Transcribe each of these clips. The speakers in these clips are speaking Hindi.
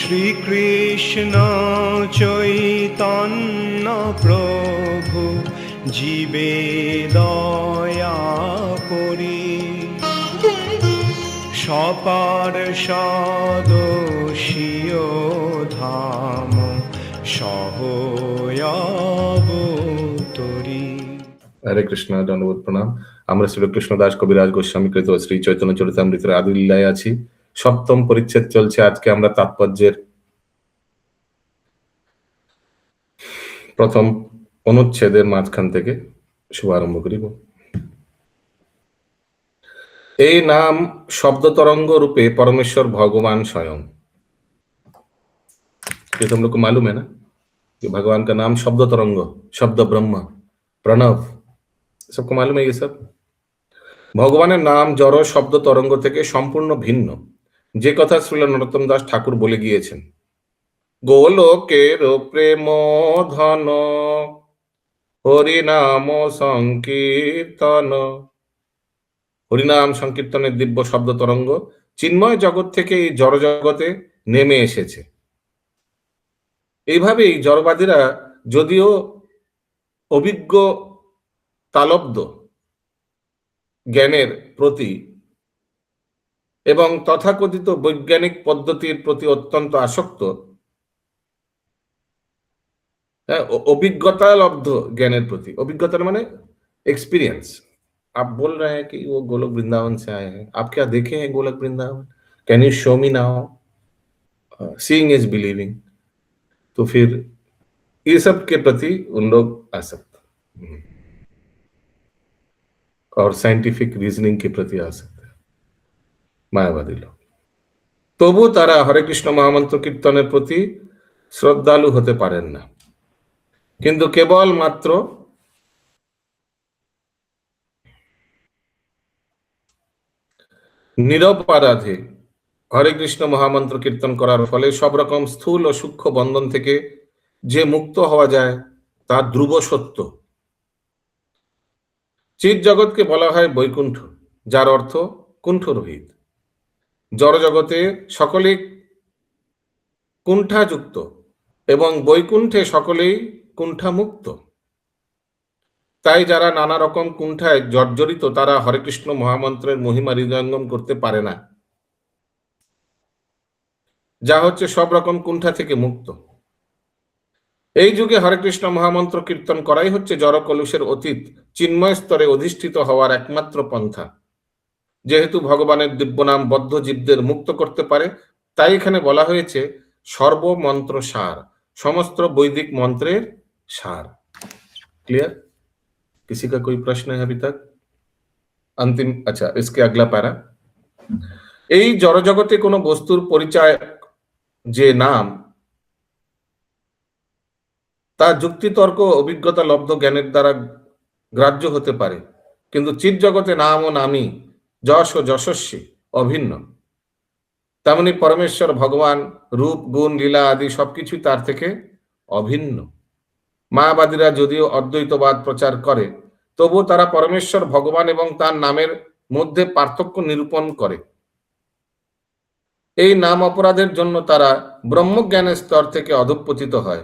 শ্রীকৃষ্ণ চৈতন্য প্রভু জীবে দয়া করি, সপার্ষদস্য ধাম সহয়াবতরি। হরে কৃষ্ণ, দণ্ডবোধ প্রণাম। আমরা শ্রী কৃষ্ণ দাস কবিরাজ গোস্বামী কৃত শ্রী চৈতন্য চরিতামৃতের আদি লীলায় আছি। সপ্তম পরিচ্ছেদ চলছে। আজকে আমরা তাৎপর্যের প্রথম অনুচ্ছেদের মাঝখান থেকে শুভারম্ভ করিব। এই নাম শব্দ তরঙ্গ रूपे परमेश्वर भगवान स्वयं। ये तुम लोग को मालूम है ना कि भगवान का नाम शब्द तरंग, शब्द ब्रह्म, प्रणव, सबको मालूम है ये सब। ভগবানের নাম জড় শব্দ তরঙ্গ থেকে সম্পূর্ণ ভিন্ন, যে কথা শ্রীল নরোত্তম দাস ঠাকুর বলে গিয়েছেন। গোলকের প্রেম ধন হরিনাম সংকীর্তন। হরিনাম সংকীর্তনের দিব্য শব্দ তরঙ্গ চিন্ময় জগৎ থেকে এই জড় জগতে নেমে এসেছে। এইভাবেই জড়বাদীরা যদিও অভিজ্ঞ তালব্ধ জ্ঞানের প্রতি এবং তথাকথিত বৈজ্ঞানিক পদ্ধতির প্রতি অত্যন্ত আসক্ত, অভিজ্ঞতা লব্ধ ज्ञानेर प्रति, अभिज्ञता माने एक्सपीरियंस। आप बोल रहे हैं कि वो गोलोक वृंदावन से आए हैं, आप क्या देखे हैं Golok Vrindavan? Can you show me now? Seeing is believing. तो फिर ये सब के प्रति उन लोग आसक्त और साइंटिफिक रीजनिंग के प्रति आसक्त है मायावादी लोग। तबु तारा हरे कृष्ण महामंत्र कीर्तনের প্রতি শ্রদ্ধালু হতে পারেন না, কিন্তু কেবল মাত্র নিরপরাধে হরে কৃষ্ণ মহামন্ত্র কীর্তন করার ফলে সব রকম স্থূল ও সূক্ষ্ম বন্ধন থেকে যে মুক্ত হওয়া যায় তা ধ্রুব সত্য। চিৎ জগৎকে বলা হয় বৈকুণ্ঠ, যার অর্থ কুণ্ঠরহিত। জড় জগতে সকলেই কুণ্ঠাযুক্ত এবং বৈকুণ্ঠে সকলেই কুণ্ঠামুক্ত। তাই যারা নানা রকম কুণ্ঠায় জর্জরিত তারা হরে কৃষ্ণ মহামন্ত্রের মহিমা হৃদয়ঙ্গম করতে পারে না, যা হচ্ছে সব রকম কুণ্ঠা থেকে মুক্ত। এই যুগে হরে কৃষ্ণ মহামন্ত্র কীর্তন করাই হচ্ছে জড় কলুষের অতীত চিন্ময় স্তরে অধিষ্ঠিত হওয়ার একমাত্র পন্থা। যেহেতু ভগবানের দিব্য নাম বদ্ধ জীবদের মুক্ত করতে পারে, তাই এখানে বলা হয়েছে সর্বমন্ত্র সার, সমস্ত বৈদিক মন্ত্রের সার। क्लियर? किसी का कोई प्रश्न है अभी तक? अंतिम, अच्छा इसके अगला पैरा। এই জড় জগতে কোনো বস্তুর পরিচয় যে নাম, তা যুক্তিতর্ক অভিজ্ঞতা লব্ধ জ্ঞানের দ্বারা গ্রাহ্য হতে পারে, কিন্তু চিৎ জগতে নাম ও নামই যশ ও যশস্বী অভিন্ন। তেমনি পরমেশ্বর ভগবান রূপ গুণ লীলা আদি সবকিছুই তার থেকে অভিন্ন। মায়াবাদীরা যদিও অদ্বৈতবাদ প্রচার করে, তবুও তারা পরমেশ্বর ভগবান এবং তার নামের মধ্যে পার্থক্য নিরূপণ করে। এই নাম অপরাধের জন্য তারা ব্রহ্মজ্ঞানের স্তর থেকে অধঃপতিত হয়।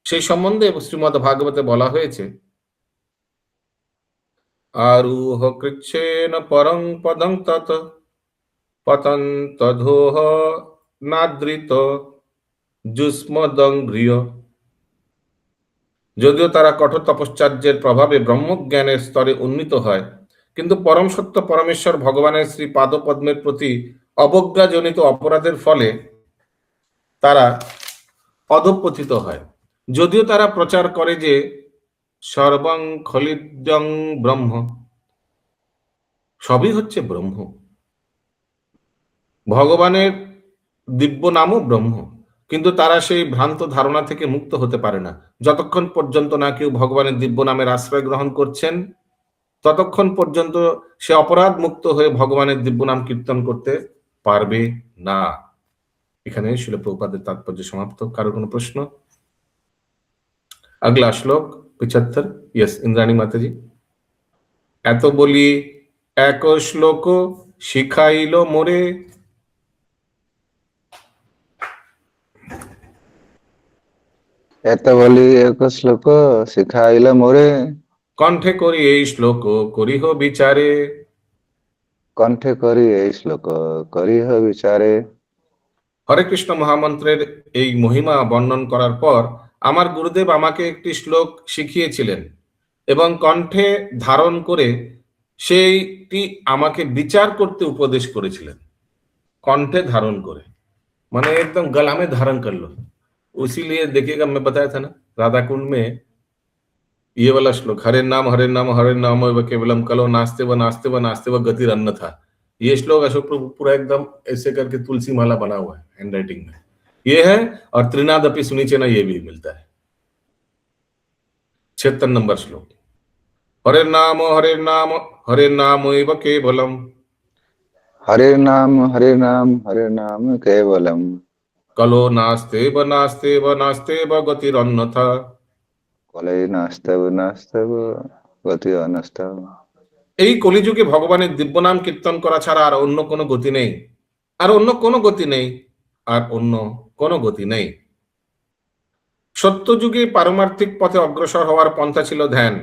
সেই সম্বন্ধে শ্রীমদ্ ভাগবতে বলা হয়েছে, আরূহ কৃচ্ছেন পরং পদং তত পতন্তধোহ নাদৃত যুষ্মদংঘ্রিয়। যদিও তারা কঠোর তপশ্চর্যের প্রভাবে ব্রহ্মজ্ঞানের স্তরে উন্নীত হয়, কিন্তু পরম সত্য পরমেশ্বর ভগবানের শ্রী পাদপদ্মের প্রতি অবজ্ঞাজনিত অপরাধের ফলে তারা অধঃপতিত হয়। যদিও তারা প্রচার করে যে সর্বং খলিদং ব্রহ্ম, সবই হচ্ছে ব্রহ্ম, ভগবানের দিব্য নামও ব্রহ্ম, কিন্তু তারা সেই ভ্রান্ত ধারণা থেকে মুক্ত হতে পারে না। যতক্ষণ পর্যন্ত না কেউ ভগবানের দিব্য নামের আশ্রয় গ্রহণ করছেন, ততক্ষণ পর্যন্ত সে অপরাধ মুক্ত হয়ে ভগবানের দিব্য নাম কীর্তন করতে পারবে না। এখানে শিল প্রভুপাদের তাৎপর্য সমাপ্ত। কারো কোনো প্রশ্ন? अगला श्लोक 75। यस इंद्राणी माता जी। এত বলি এক শ্লোক শিখাইল মোরে। এত বলি এক শ্লোক শিখাইল মোরে, কণ্ঠে করি এই শ্লোক করিহ বিচারে। কণ্ঠে করি এই শ্লোক করিহ বিচারে। হরে কৃষ্ণ মহামন্ত্রের এই মহিমা বর্ণন করার পর আমার গুরুদেব আমাকে একটি শ্লোক শিখিয়েছিলেন এবং কণ্ঠে ধারণ করে সেইটি আমাকে বিচার করতে উপদেশ করেছিলেন। কণ্ঠে धारण करे माने एकदम गला में धारण कर लो। उसीलिए देखिएगा, मैं बताया था ना राधा कुंड में ये वाला श्लोक, हरे नाम हरे नाम हरे नाम एव केवलम कलो नास्ते व नास्ते व गतिरन्न था। ये श्लोक अशोक प्रभु पूरा एकदम ऐसे करके तुलसी माला बना हुआ है हैंड राइटिंग में, ये है। और त्रिनादपि सुनीचे ना, ये भी मिलता है 76 नंबर श्लोक। हरे नाम हरे नाम एव केवलम हरे नाम हरे नाम केवलम कलो नास्ते व गतिरन्न था। কলেই নাস্তব নাস্তব গতি অনস্তব। এই কলিযুগে ভগবানের দিব্য নাম কীর্তন করা ছাড়া আর অন্য কোনো গতি নেই, আর অন্য কোনো গতি নেই, আর অন্য কোনো গতি নেই। সত্যযুগে পারমার্থিক পথে অগ্রসর হওয়ার পন্থা ছিল ধ্যান।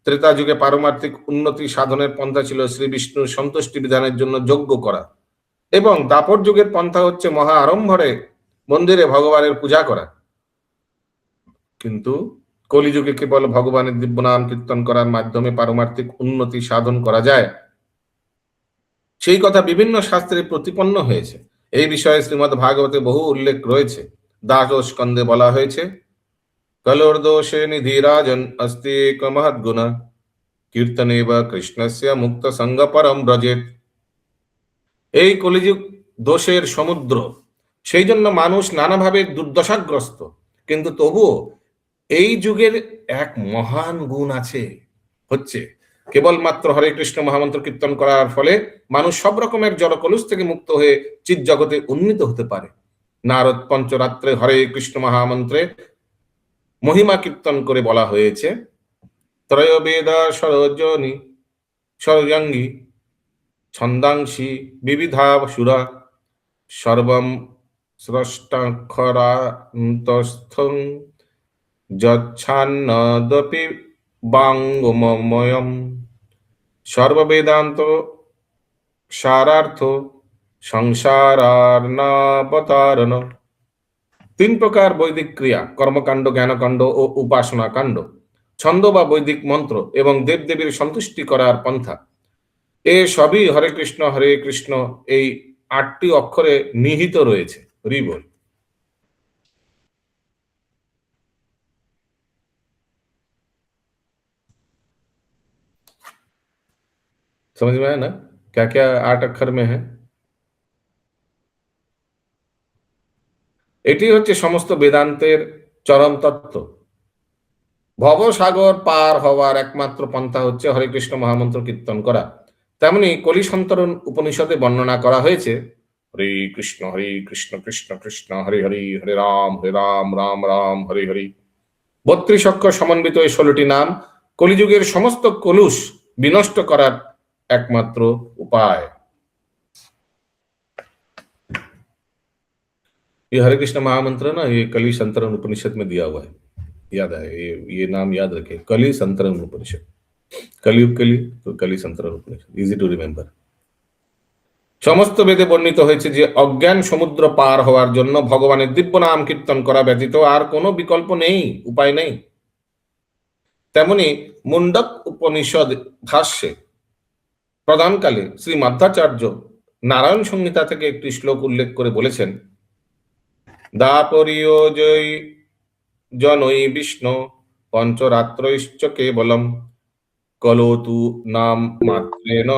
ত্রেতা যুগে পারমার্থিক উন্নতি সাধনের পন্থা ছিল শ্রী বিষ্ণুর সন্তুষ্টি বিধানের জন্য যজ্ঞ করা, এবং দাপর যুগের পন্থা হচ্ছে মহা আড়ম্বরে মন্দিরে ভগবানের পূজা করা। কিন্তু কলিযুগে কেবল ভগবানের দিব্য নাম কীর্তন করার মাধ্যমে পারমার্থিক উন্নতি সাধন করা যায়, সেই কথা বিভিন্ন শাস্ত্রে প্রতিপন্ন হয়েছে। এই বিষয়ে শ্রীমদ্ ভাগবতে বহু উল্লেখ রয়েছে। দ্বাদশ স্কন্ধে বলা হয়েছে, কলোর দোষে নিধিরাজন অস্তি এক মহৎ গুণ, কীর্তনে বা কৃষ্ণস্য মুক্ত সঙ্গ পরম ব্রজেত। এই কলিযুগ দোষের সমুদ্র, সেই জন্য মানুষ নানাভাবে দুর্দশাগ্রস্ত, কিন্তু তবুও এই যুগের এক মহান গুণ আছে, হচ্ছে কেবলমাত্র হরে কৃষ্ণ মহামন্ত্র কীর্তন করার ফলে মানুষ সব রকমের জড়কলুষ থেকে মুক্ত হয়ে চিৎ জগতে উন্নীত হতে পারে। নারদ পঞ্চরাত্রে হরে কৃষ্ণ মহামন্ত্রে মহিমা কীর্তন করে বলা হয়েছে, ত্রয়োবেদা সরোজনী সরজঙ্গী ছন্দাংশী বিবিধা সুরা সর্বম স্রষ্টাক্ষরান্তস্থং যচ্ছান্নদপি বাঙ্গমময়ম সর্ববেদান্ত সারার্থ সংসারার্ণবতারণ। 3 প্রকার বৈদিক ক্রিয়া, কর্মকাণ্ড, জ্ঞানকাণ্ড ও উপাসনা কাণ্ড, ছন্দ বা বৈদিক মন্ত্র এবং দেবদেবীর সন্তুষ্টি করার পন্থা, এ সবই হরে কৃষ্ণ এই 8টি অক্ষরে নিহিত রয়েছে। হরি বল। समझ में आया ना क्या क्या 8 अक्षर में है। এটি হচ্ছে সমস্ত বেদান্তের চরম তত্ত্ব। ভবসাগর পার হওয়ার একমাত্র পন্থা হচ্ছে হরে কৃষ্ণ মহামন্ত্র কীর্তন করা। তেমনি কলিসন্তরণ উপনিষদে বর্ণনা করা হয়েছে, হরে কৃষ্ণ কৃষ্ণ কৃষ্ণ হরে হরে, হরে রাম রাম রাম হরে হরে। 32 অক্ষর সমন্বিত এই 16টি নাম কলিযুগের সমস্ত কলুষ বিনষ্ট করার একমাত্র উপায়। ये हरे कृष्ण महामंत्र ना, ये कली संतरण उपनिषद में दिया हुआ है, याद है, ये नाम याद रखें, कली संतरण उपनिषद। कलयुग के लिए तो कली संतरण उपनिषद, इजी टू रिमेम्बर। সমস্ত বেদে বর্ণিত হয়েছে যে অজ্ঞান সমুদ্র পার হওয়ার জন্য ভগবানের দিব্য নাম কীর্তন করা ব্যতীত আর কোনো বিকল্প নেই, উপায় নেই। তেমনি মুন্ডক উপনিষদ ভাষ্যে প্রদানকালে শ্রী মাধ্যাচার্য নারায়ণ সংহিতা থেকে একটি শ্লোক উল্লেখ করে বলেছেন, দাপরীয় জয় জনৈ বিষ্ণু পঞ্চরাত্রৈশ্চ কেবলম কলোতু নাম মাত্রেন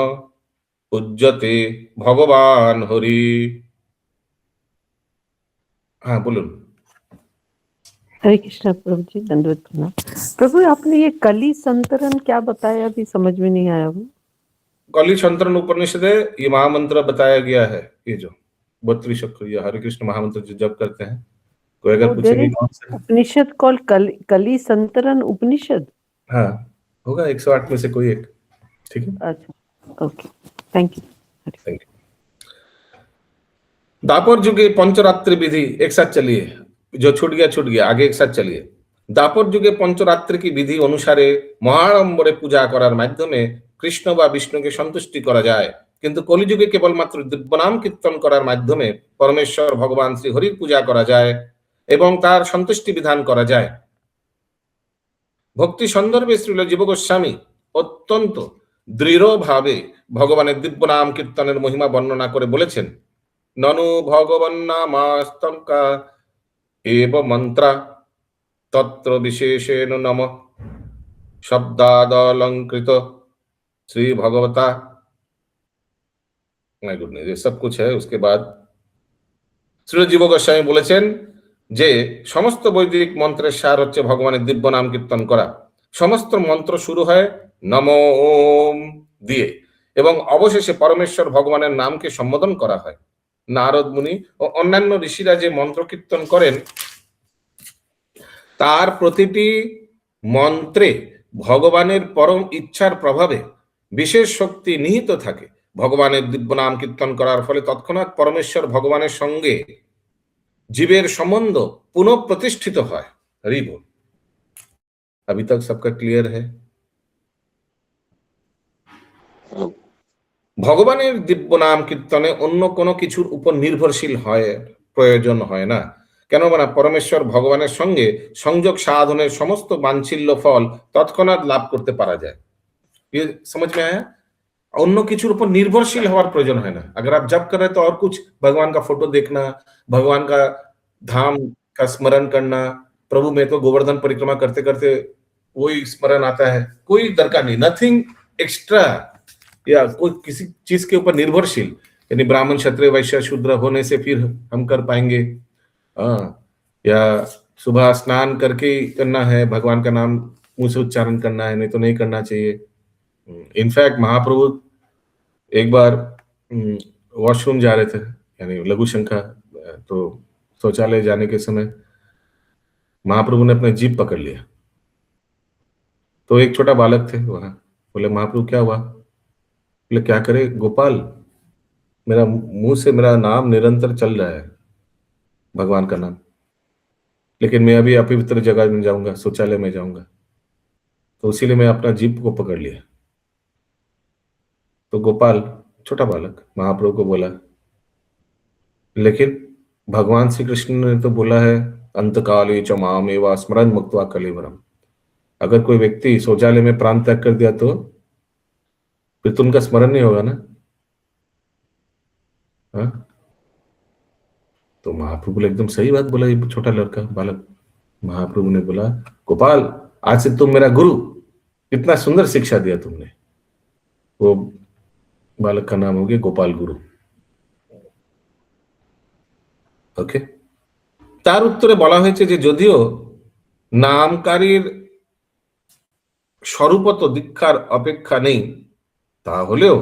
উজ্জতে ভগবান হরি। हाँ बोलून। हरे कृष्णा प्रभु जी, दंडवत प्रणाम। प्रभु आपने ये कली संतरण क्या बताया, अभी समझ में नहीं आया वो। कली संतरण उपनिषद है, ये महामंत्र बताया गया है, ये जो 32 अक्षर ये हरे कृष्ण महामंत्र जो जप करते हैं, कोई अगर पूछेंगे कौन सा उपनिषद कॉल कली संतरण उपनिषद। हाँ होगा 108 में से कोई एक, ठीक है। अच्छा okay, thank you. Thank you. दापर युगे पंचरात्रि विधि एक साथ चलिए, जो छूट गया आगे एक साथ चलिए। দাপর যুগে পঞ্চরাত্রি কি বিধি অনুসারে মহাড়ম্বরে পূজা করার মাধ্যমে কৃষ্ণ বা বিষ্ণুকে সন্তুষ্টি করা যায়, কিন্তু কলিযুগে কেবলমাত্র দিব্যনাম কীর্তন করার মাধ্যমে পরমেশ্বর ভগবান শ্রী হরির পূজা করা যায় এবং তার সন্তুষ্টি বিধান করা যায়। ভক্তি সন্দর্ভে শ্রীল জীব গোস্বামী অত্যন্ত দৃঢ়ভাবে ভগবানের দিব্য নাম কীর্তনের মহিমা বর্ণনা করে বলেছেন, ননু ভগবান নামাস্তঙ্কা এব মন্ত্রা तत्र विशेषेण नम शब्दादलंकृत श्री भगवता। माय गुडनेस, ये सब कुछ है। उसके बाद শ্রী জীব গোস্বামী বলেছেন যে সমস্ত বৈদিক মন্ত্রের সার হচ্ছে ভগবানের দিব্য নাম কীর্তন করা। সমস্ত মন্ত্র শুরু হয় নমো ওম দিয়ে এবং অবশেষে পরমেশ্বর ভগবানের নামকে সম্বোধন করা হয়। নারদ মুনি ও অন্যান্য ঋষিরা যে মন্ত্র কীর্তন করেন তার প্রতিটি মন্ত্রে ভগবানের পরম ইচ্ছার প্রভাবে বিশেষ শক্তি নিহিত থাকে। ভগবানের দিব্য নাম কীর্তন করার ফলে তৎক্ষণাৎ পরমেশ্বর ভগবানের সঙ্গে জীবের সম্বন্ধ পুনঃ প্রতিষ্ঠিত হয়। হরি বল। अभी तक सबका क्लियर है? ভগবানের দিব্য নাম কীর্তনে অন্য কোনো কিছুর উপর নির্ভরশীল হয় প্রয়োজন হয় না। কেন না পরমেশ্বর ভগবানের সঙ্গে সংযোগ সাধনের সমস্ত বাঞ্ছিল্য ফল তৎক্ষণাৎ লাভ করতে পারা যায়। ये समझ में आया? অন্য কিছুর উপর নির্ভরশীল হওয়ার প্রয়োজন হয় না। अगर आप जप कर रहे तो और कुछ भगवान का फोटो देखना, भगवान का धाम का स्मरण करना, प्रभु में तो गोवर्धन परिक्रमा करते करते वही स्मरण आता है, कोई दरकार नहीं, नथिंग एक्स्ट्रा या कोई किसी चीज के ऊपर निर्भरशील, यानी ब्राह्मण क्षत्रिय वैश्य शूद्र होने से फिर हम कर पाएंगे, या सुबह स्नान करके करना है, भगवान का नाम मुंह से उच्चारण करना है, नहीं तो नहीं करना चाहिए। इनफैक्ट महाप्रभु एक बार वॉशरूम जा रहे थे, यानी लघु शंका, तो शौचालय जाने के समय महाप्रभु ने अपने जीभ पकड़ लिया। तो एक छोटा बालक थे वहां, बोले महाप्रभु क्या हुआ? बोले क्या करे गोपाल, मेरा मुंह से मेरा नाम निरंतर चल रहा है, भगवान का नाम, लेकिन मैं अभी अपवित्र जगह में जाऊंगा, शौचालय में जाऊंगा, तो इसीलिए मैं अपना जीभ को पकड़ लिया। तो गोपाल छोटा बालक महाप्रभु को बोला, लेकिन भगवान श्री कृष्ण ने तो बोला है अंतकाले च मामेव स्मरन् मुक्त्वा कलेवरम, अगर कोई व्यक्ति शौचालय में प्राण त्याग कर दिया तो फिर तो उनका स्मरण नहीं होगा ना। हाँ? तो महाप्रभु बोले एकदम सही बात बोला ये छोटा लड़का बालक। महाप्रभु ने बोला गोपाल आज से तुम मेरा गुरु, इतना सुंदर शिक्षा दिया तुमने। वो बालक का नाम हो गया गोपाल गुरु। ওকে, তার উত্তরে বলা হয়েছে যে যদিও নামকারীর স্বরূপত দীক্ষার অপেক্ষা নেই, তাহলেও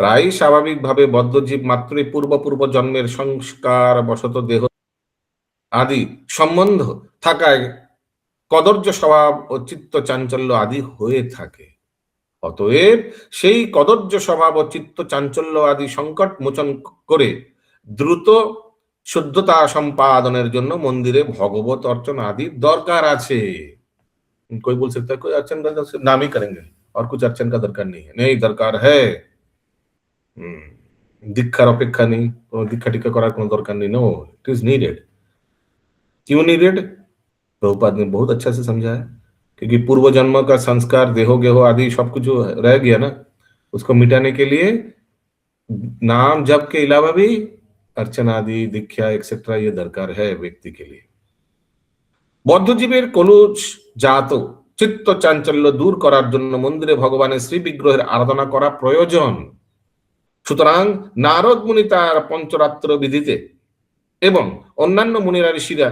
প্রায় স্বাভাবিকভাবে বদ্ধজীব মাত্রই পূর্ব জন্মের সংস্কার বশত দেহ আদি সম্বন্ধ থাকায় কদর্য স্বভাব ও চিত্ত চাঞ্চল্য আদি হয়ে থাকে। অতএব সেই কদর্য স্বভাব ও চিত্ত চাঞ্চল্য আদি সংকট মোচন করে দ্রুত শুদ্ধতা সম্পাদনের জন্য মন্দিরে ভগবত অর্চন আদি দরকার আছে। कोई बोल सकता है कोई अर्चन का सिर्फ नाम ही करेंगे और कुछ अर्चन का दरकार नहीं है, नहीं दरकार है। दीक्षार अपेक्षा नहीं, दीक्षा टीका करार कोनो दरकार नहीं, नो इट इज नीडेड। क्यों नीडेड? प्रभुपाद ने बहुत अच्छा से समझा है, क्योंकि पूर्व जन्म का संस्कार देहो गेहो आदि सब कुछ जो रह गया ना, उसको मिटाने के लिए नाम जप के अलावा भी अर्चना आदि दीक्षा एक्सेट्रा ये दरकार है व्यक्ति के लिए। বদ্ধজীবের কলুষ জাত চিত্ত চাঞ্চল্য দূর করার জন্য মন্দিরে ভগবানের শ্রী বিগ্রহের আরাধনা করা প্রয়োজন। সুতরাং নারদ মুনি তার পঞ্চরাত্র বিধিতে এবং অন্যান্য মুনিরা ঋষিরা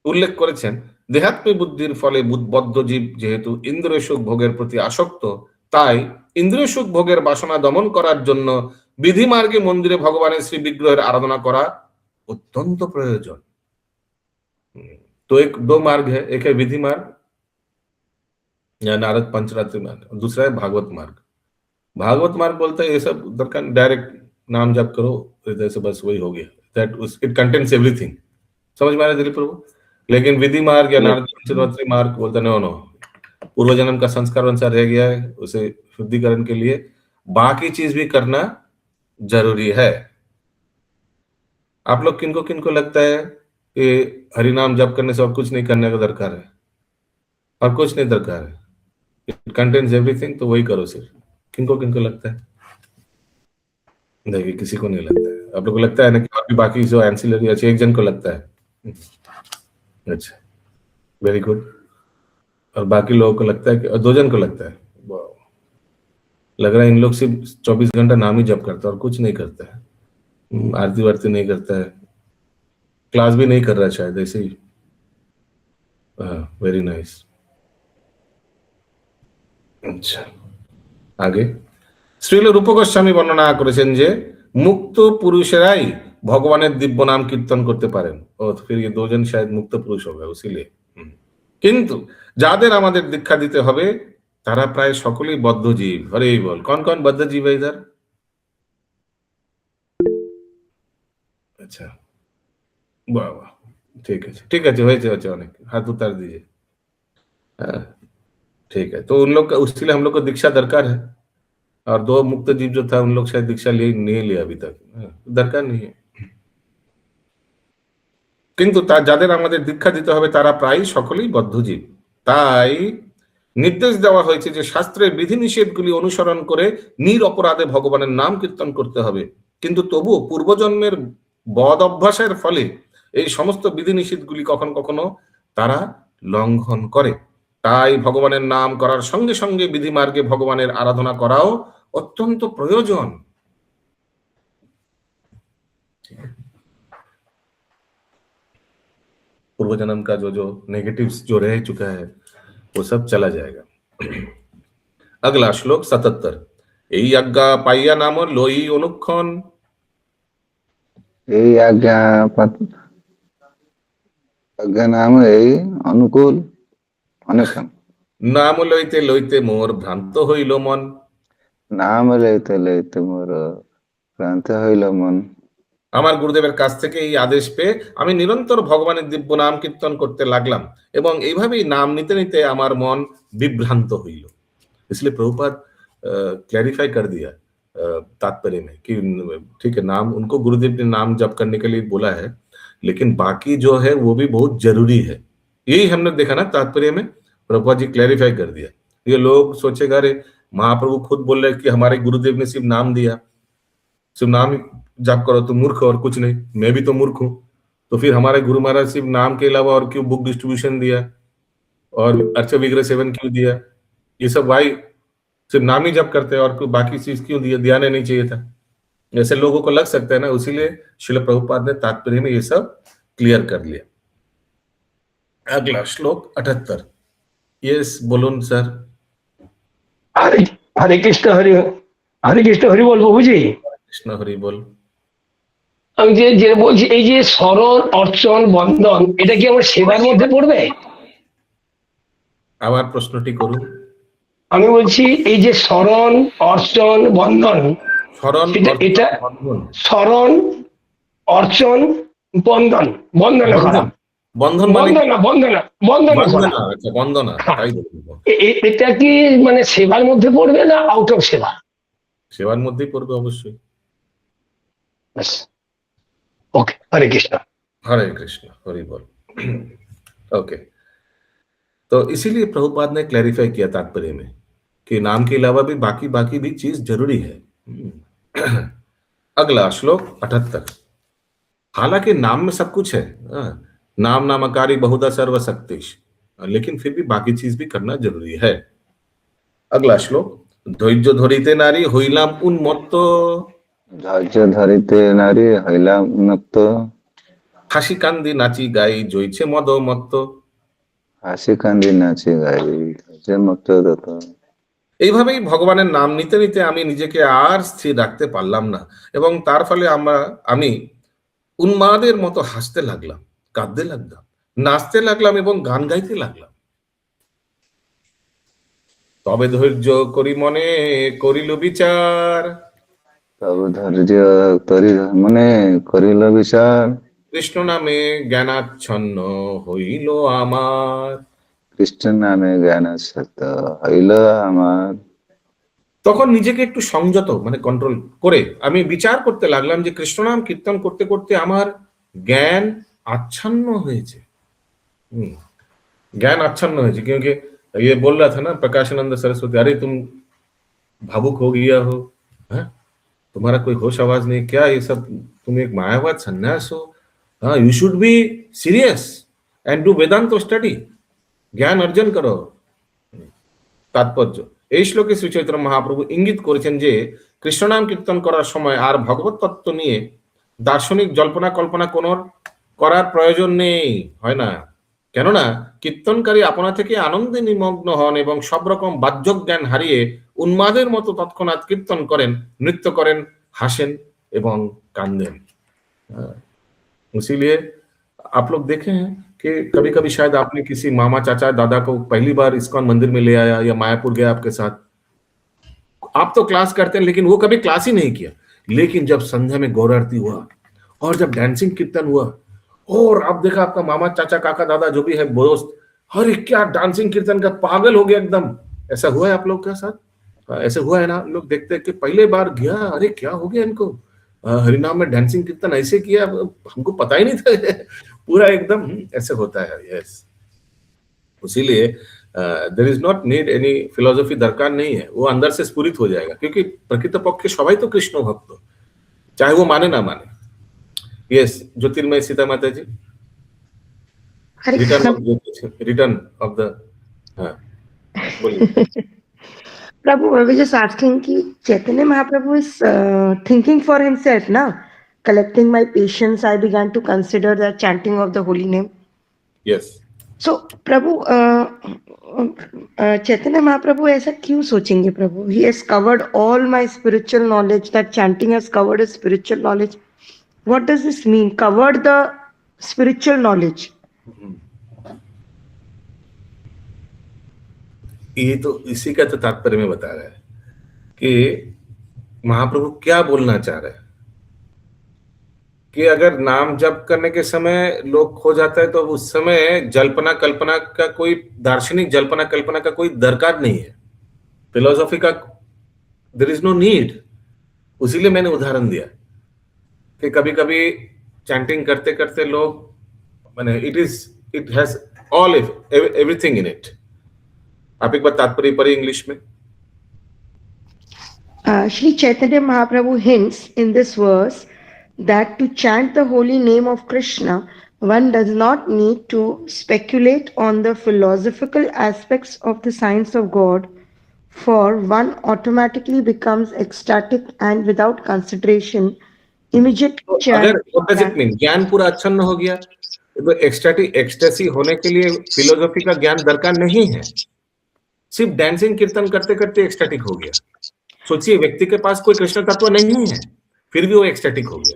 উল্লেখ করেছেন, দেহাত্মী বুদ্ধির ফলে বদ্ধজীব যেহেতু ইন্দ্রিয় সুখ ভোগের প্রতি আসক্ত, তাই ইন্দ্রিয় সুখ ভোগের বাসনা দমন করার জন্য বিধি মার্গে মন্দিরে ভগবানের শ্রী বিগ্রহের আরাধনা করা অত্যন্ত প্রয়োজন। तो एक दो मार्ग है, एक है विधि मार्ग या नारद पंचरात्रि मार्ग, दूसरा है भागवत मार्ग। भागवत मार्ग बोलता है ये सब दरकार, डायरेक्ट नाम जप करो हृदय से, बस वही हो गया, दैट इट कंटेन्स एवरीथिंग। समझ में आ रहा है दिलीप प्रभु? लेकिन विधि मार्ग या नारद मार्ग बोलते नो नो, पूर्व जन्म का संस्कार अनुसार रह गया है, उसे शुद्धिकरण के लिए बाकी चीज भी करना जरूरी है। आप लोग किनको किनको लगता है कि हरिनाम जप करने से और कुछ नहीं करने का दरकार है, और कुछ नहीं दरकार है, इट कंटेन्स एवरीथिंग, तो वही करो सिर्फ? किनको किनको लगता है? देखिए, किसी को नहीं लगता है। आप लोग को लगता है ना कि और भी बाकी जो एंसिलरी, अच्छा एक जन को लगता है, अच्छा वेरी गुड, और बाकी लोगों को लगता है कि, और 2 जन को लगता है, वाह, लग रहा है इन लोग सिर्फ 24 घंटा नाम ही जप करता है और कुछ नहीं करता है, आरती वारती नहीं करता है, क्लास भी नहीं कर रहा है शायद, ऐसे ही। Very nice. আচ্ছা, আগে শ্রীল রূপ গোস্বামী বর্ণনা করেছেন যে মুক্ত পুরুষেরাই ভগবানের দিব্য নাম কীর্তন করতে পারেন। ও ফির ये 2 जन शायद मुक्त पुरुष होगा उसीलिए। কিন্তু যাদের আমাদের দীক্ষা দিতে হবে তারা প্রায় সকলেই বদ্ধজীব। হরে বল, कौन कौन बद्धजीव है इधर? अच्छा, वाह वाह, ঠিক আছে ঠিক আছে, হয়েছে হয়েছে, অনেক হাত উতার दीजिए। हाँ, ठीक है, तो उन लोग का, उसके लिए हम लोग को दीक्षा दरकार है, और 2 मुक्त जीव जो था उन लोग शायद दीक्षा ले नहीं लिया अभी तक, दरकार नहीं है। কিন্তু যাদের আমাদের দীক্ষা দিতে হবে তারা প্রায় সকলেই বদ্ধজীব। তাই নির্দেশ দেওয়া হয়েছে যে শাস্ত্রের বিধিনিষেধগুলি অনুসরণ করে নিরপরাধে ভগবানের নাম কীর্তন করতে হবে। কিন্তু তবুও পূর্বজন্মের বদ অভ্যাসের ফলে এই সমস্ত বিধিনিষেধগুলি কখনো কখনো তারা লঙ্ঘন করে। তাই ভগবানের নাম করার সঙ্গে সঙ্গে বিধি মার্গে ভগবানের আরাধনা করাও অত্যন্ত প্রয়োজন। पूर्व जन्म का जो नेगेटिव्स जो रह चुका है वो सब चला जाएगा। अगला श्लोक 77। এই আজ্ঞা পাইয়া নাম লই অনুক্ষণ। এই আজ্ঞা নাম এই অনুকূল অনেকক্ষণ। নাম লইতে লইতে মোর ভ্রান্ত হইল মন। নাম লইতে লইতে মোর ভ্রান্ত হইল মন। আমার গুরুদেবের কাছ থেকে এই আদেশ পেয়ে আমি নিরন্তর ভগবানের দিব্য নাম কীর্তন করতে লাগলাম এবং এইভাবেই নাম নিতে নিতে আমার মন বিভ্রান্ত হইল। इसलिए प्रभुपाद क्लैरिफाई कर दिया तात्पर्य में कि ठीक है, नाम उनको गुरुदेव ने नाम जप करने के लिए बोला है, लेकिन बाकी जो है वो भी बहुत जरूरी है। यही हमने देखा ना तात्पर्य में, प्रभुपाद जी क्लैरिफाई कर दिया। ये लोग सोचेगा अरे महाप्रभु खुद बोल रहे कि हमारे गुरुदेव ने सिर्फ नाम दिया, सिर्फ नाम जाप करो, तो मूर्ख और कुछ नहीं, मैं भी तो मूर्ख हूं, तो फिर हमारे गुरु महाराज सिर्फ नाम के अलावा और क्यों बुक डिस्ट्रीब्यूशन दिया और अर्चा विग्रह सेवन क्यों दिया? ये सब भाई सिर्फ नाम ही जप करते हैं और कोई बाकी चीज क्यों दिया नहीं चाहिए था, ऐसे लोगों को लग सकता है ना। उसीलिए श्रील प्रभुपाद ने तात्पर्य में ये सब क्लियर कर लिया। अगला श्लोक 78। यस बोलून सर। हरे कृष्ण हरि बोल प्रभुजी। कृष्ण हरि बोल। আমি যে বলছি এই যে স্মরণ অর্চন বন্ধন এটা কি আমার সেবার মধ্যে পড়বে? আবার প্রশ্নটি করুন। আমি বলছি এই যে স্মরণ অর্চন বন্ধন, এটা স্মরণ অর্চন বন্ধন, বন্দনা করা, বন্ধন মানে বন্দনা, এটা কি মানে সেবার মধ্যে পড়বে না আউট অফ সেবা? সেবার মধ্যেই পড়বে অবশ্যই। ओके, हरे कृष्ण हरि बोल। ओके, तो इसीलिए प्रभुपाद ने क्लैरिफाई किया तात्पर्य में कि नाम के अलावा भी बाकी भी चीज जरूरी है। अगला श्लोक 78। हालांकि नाम में सब कुछ है, नाम नामकारी बहुधा सर्वशक्तिश, लेकिन फिर भी बाकी चीज भी करना जरूरी है। अगला श्लोक। धैर्य धरिते नारी हইলাম উন্মত্ত। ধৈর্য ধরিতে নারী হইলাম উন্মত্ত। হাসি কান্দি নাচি গাই জইছে মদ মত্ত। হাসি কান্দি নাচি গাই জইছে মত্ত। এইভাবেই ভগবানের নাম নিতে নিতে আমি নিজেকে আর স্থির রাখতে পারলাম না এবং তার ফলে আমি উন্মাদের মতো হাসতে লাগলাম, কাঁদতে লাগলাম, নাচতে লাগলাম এবং গান গাইতে লাগলাম। তবে ধৈর্য করি মনে করিল বিচার। তবে ধৈর্য তরি মনে করিল বিচার। কৃষ্ণ নামে জ্ঞানাচ্ছন্ন হইল আমার। কৃষ্ণ নামে জ্ঞান সত্য হইল আমার। তখন নিজেকে একটু সংযত মানে কন্ট্রোল করে আমি বিচার করতে লাগলাম যে কৃষ্ণ নাম কীর্তন করতে করতে আমার জ্ঞান আচ্ছন্ন হয়েছে। ज्ञान आच्छन्न है जी, क्योंकि ये बोल रहा था ना प्रकाशानंद सरस्वती, अरे तुम भावुक हो गया हो, हाँ? तुम्हारा कोई होश आवाज नहीं क्या, ये सब तुम एक मायावाद सन्यास हो, हाँ, you should be serious and do Vedanta study, ज्ञान अर्जन करो। তাৎপর্য এই শ্লোকে শ্রী চৈতন্য মহাপ্রভু ইঙ্গিত করেছেন যে কৃষ্ণ নাম কীর্তন করার সময় আর ভগবত তত্ত্ব নিয়ে দার্শনিক জল্পনা কল্পনা কোনো করার প্রয়োজন নেই, হয় না। কেননা কীর্তনকারী আপনা থেকে আনন্দে নিমগ্ন হন এবং সব রকম বাহ্য জ্ঞান হারিয়ে উন্মাদের মতো তৎক্ষণাৎ কীর্তন করেন, নৃত্য করেন, হাসেন এবং কান্দেন। इसीलिए आप लोग देखे हैं कि कभी कभी शायद आपने किसी मामा चाचा दादा को पहली बार इस्कॉन मंदिर में ले आया या मायापुर गया आपके साथ, आप तो क्लास करते हैं लेकिन वो कभी क्लास ही नहीं किया, लेकिन जब संध्या में गौर आरती हुआ और जब डांसिंग कीर्तन हुआ और आप देखा आपका मामा चाचा काका दादा जो भी है दोस्त, अरे क्या डांसिंग कीर्तन का पागल हो गया एकदम। ऐसा हुआ है आप लोग के साथ? ऐसे हुआ है ना, लोग देखते हैं कि पहले बार गया, अरे क्या हो गया इनको, हरिनाम में डांसिंग कीर्तन ऐसे किया, हमको पता ही नहीं था पूरा एकदम ऐसे होता है। यस, इसीलिए there is not need any philosophy, दरकार नहीं है, वो अंदर से स्फुरित हो जाएगा, क्योंकि प्रकृतपक्षे सबाई तो कृष्ण भक्त, चाहे वो माने ना माने। यस, ज्योतिर्मय सीता माता जी, रिटर्न ऑफ द बोलिए। Prabhu, I was just asking ki Chaitanya Mahaprabhu is thinking for himself now. Collecting my patience, I began to consider the chanting of the holy name. Yes. So, Prabhu, Chaitanya Mahaprabhu ऐसा क्यों सोचेंगे प्रभु? He has covered all my spiritual knowledge. That chanting has covered his spiritual knowledge. What does this mean? Covered the spiritual knowledge. ये तो इसी का तो तात्पर्य में बता रहा है कि महाप्रभु क्या बोलना चाह रहे हैं कि अगर नाम जप करने के समय लोग खो जाता है तो उस समय जल्पना कल्पना का कोई दार्शनिक जल्पना कल्पना का कोई दरकार नहीं है, फिलोसॉफी का देयर इज नो नीड। उसीलिए मैंने उदाहरण दिया कि कभी कभी चैंटिंग करते करते लोग माने it has all everything in it. आप एक बार तात्पर्य पढ़िए इंग्लिश में। Shri Chaitanya Mahaprabhu hints in this verse that to chant the holy name of Krishna, one does not need to speculate on the philosophical aspects of the science of God, for one automatically becomes ecstatic and without consideration, immediate chant. अगर what does it mean? ज्ञान पूरा अच्छन्न हो गया तो एक्सटेसी होने के लिए फिलोसॉफी का ज्ञान दरकार नहीं है, सिर्फ डांसिंग कीर्तन करते करते एक्सटैटिक हो गया। सोचिए व्यक्ति के पास कोई कृष्ण तत्व नहीं है फिर भी वो एक्सटैटिक हो गया,